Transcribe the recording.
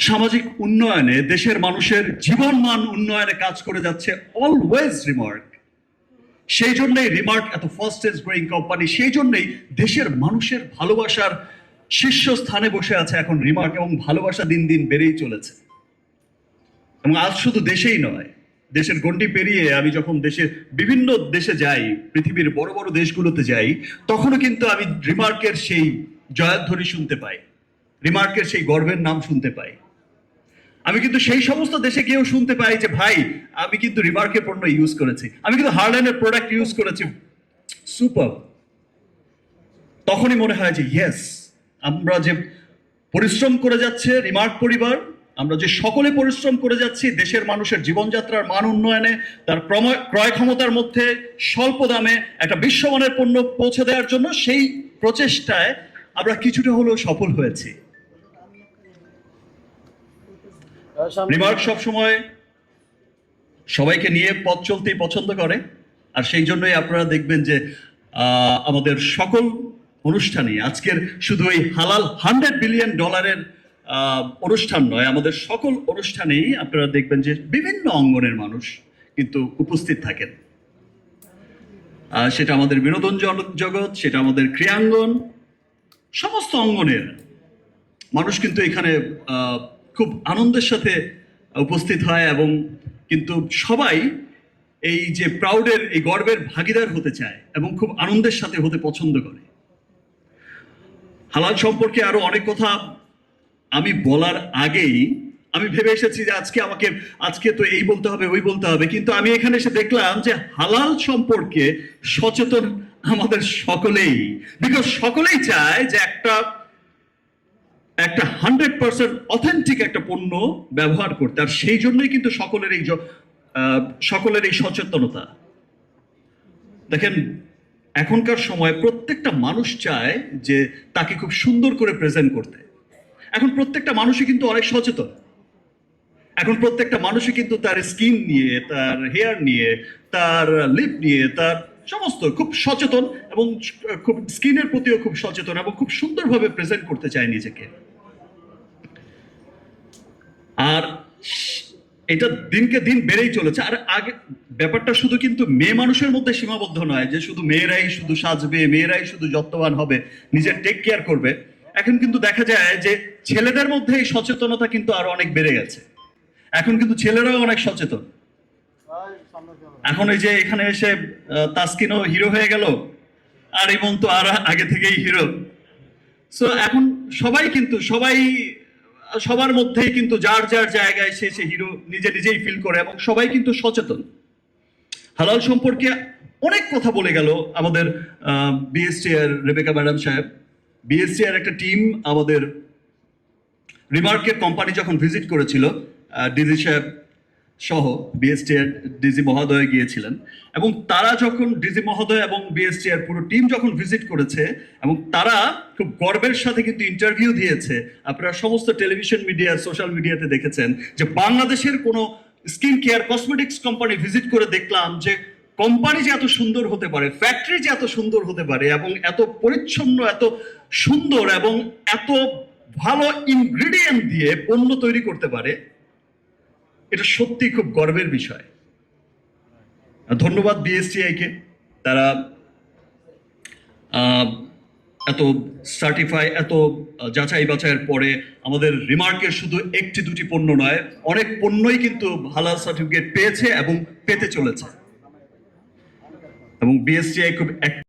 সামাজিক উন্নয়নে, দেশের মানুষের জীবনমান উন্নয়নে কাজ করে যাচ্ছে অলওয়েজ রিমার্ক। সেই জন্যই রিমার্ক এত ফাস্টেস্ট গ্রোয়িং কোম্পানি, সেই জন্যই দেশের মানুষের ভালোবাসার শীর্ষস্থানে বসে আছে এখন রিমার্ক, এবং ভালোবাসা দিন দিন বেড়েই চলেছে। এবং আজ শুধু দেশেই নয়, দেশের গণ্ডি পেরিয়ে আমি যখন দেশের বিভিন্ন দেশে যাই, পৃথিবীর বড় বড় দেশগুলোতে যাই, তখনও কিন্তু আমি রিমার্কের সেই জয়ধ্বনি শুনতে পাই, রিমার্কের সেই গর্বের নাম শুনতে পাই। আমি কিন্তু সেই সমস্ত দেশে গিয়েও শুনতে পাই যে ভাই, আমি কিন্তু রিমার্কের পণ্য ইউজ করেছি, আমি কিন্তু হার্ল্যান্ডের প্রোডাক্ট ইউজ করেছি, সুপার। তখনই মনে হয় যে ইয়েস, আমরা যে পরিশ্রম করে যাচ্ছে রিমার্ক পরিবার, আমরা যে সকলে পরিশ্রম করে যাচ্ছি দেশের মানুষের জীবনযাত্রার মান উন্নয়নে, তার ক্রয় ক্ষমতার মধ্যে স্বল্প দামে একটা বিশ্বমানের পণ্য পৌঁছে দেওয়ার জন্য, সেই প্রচেষ্টায় আমরা কিছুটা হলেও সফল হয়েছি। রিমার্ক সবসময় সবাইকে নিয়ে পথ চলতেই পছন্দ করে, আর সেই জন্যই আপনারা দেখবেন যে আমাদের সকল অনুষ্ঠানে, আজকের শুধু এই হালাল $100 বিলিয়ন অনুষ্ঠান নয়, আমাদের সকল অনুষ্ঠানেই আপনারা দেখবেন যে বিভিন্ন অঙ্গনের মানুষ কিন্তু উপস্থিত থাকেন। সেটা আমাদের বিনোদন জগৎ, সেটা আমাদের ক্রীড়াঙ্গন, সমস্ত অঙ্গনের মানুষ কিন্তু এখানে খুব আনন্দের সাথে উপস্থিত হয়, এবং কিন্তু সবাই এই যে প্রাউডের, এই গর্বের ভাগিদার হতে চায় এবং খুব আনন্দের সাথে হতে পছন্দ করে। হালাল সম্পর্কে আরো অনেক কথা আমি বলার আগেই আমি ভেবে এসেছি যে আজকে তো এই বলতে হবে, ওই বলতে হবে, কিন্তু আমি এখানে এসে দেখলাম যে হালাল সম্পর্কে সচেতন আমাদের সকলেই, বিকজ সকলেই চায় যে একটা 100% অথেন্টিক একটা পণ্য ব্যবহার করতে, আর সেই জন্যই কিন্তু সকলের এই সচেতনতা। দেখেন, এখনকার সময় প্রত্যেকটা মানুষ চায় যে তাকে খুব সুন্দর করে প্রেজেন্ট করতে। এখন প্রত্যেকটা মানুষই কিন্তু অনেক সচেতন, এখন প্রত্যেকটা মানুষই কিন্তু তার স্কিন নিয়ে, তার হেয়ার নিয়ে, তার লিপ নিয়ে, তার সমস্ত খুব সচেতন, এবং খুব স্কিনের প্রতিও খুব সচেতন, এবং খুব সুন্দরভাবে প্রেজেন্ট করতে চায় নিজেকে। আর এটা দিনকে দিন বেড়েই চলেছে। আর আগে ব্যাপারটা শুধু কিন্তু মেয়ে মানুষের মধ্যে সীমাবদ্ধ নয় যে শুধু মেয়েরাই শুধু সাজবে, মেয়েরাই শুধু যত্নবান হবে, নিজের টেক কেয়ার করবে। এখন কিন্তু দেখা যায় যে ছেলেদের মধ্যে এই সচেতনতা কিন্তু আরো অনেক বেড়ে গেছে। এখন কিন্তু ছেলেরাও অনেক সচেতন। এখন এই যে এখানে এসে তাসকিনও হিরো হয়ে গেল, আর ইমন তো আর আগে থেকেই হিরো। সো এখন সবার মধ্যেই কিন্তু যার যার জায়গায় সে হিরো নিজেই ফিল করে, এবং সবাই কিন্তু সচেতন। হালাল সম্পর্কে অনেক কথা বলে গেল আমাদের বিএসটিআর রেবেকা ম্যাডাম সাহেব। বিএসটিআর একটা টিম আমাদের রিমার্কের কোম্পানি যখন ভিজিট করেছিল, ডিজি সাহেব সহ বিএসটিআর ডিজি মহোদয় গিয়েছিলেন, এবং তারা যখন ডিজি মহোদয় এবং বিএসটিআর পুরো টিম যখন ভিজিট করেছে, এবং তারা খুব গর্বের সাথে কিন্তু ইন্টারভিউ দিয়েছে। আপনারা সমস্ত টেলিভিশন মিডিয়া, সোশ্যাল মিডিয়াতে দেখেছেন যে বাংলাদেশের কোনো skin care cosmetics company visit করে দেখলাম যে কোম্পানি যে এত সুন্দর হতে পারে, ফ্যাক্টরি যে এত সুন্দর হতে পারে, এবং এত পরিচ্ছন্ন, এত সুন্দর, এবং এত ভালো ইনগ্রেডিয়েন্ট দিয়ে পণ্য তৈরি করতে পারে, এটা সত্যি খুব গর্বের বিষয়। ধন্যবাদ বিএসটিআই কে, তারা এত সার্টিফাই, এত যাচাই বাছাইয়ের পরে আমাদের রিমার্কের শুধু একটি দুটি পণ্য নয়, অনেক পণ্যই কিন্তু হালাল সার্টিফিকেট পেয়েছে এবং পেতে চলেছে। এবং বিএসটিআই খুব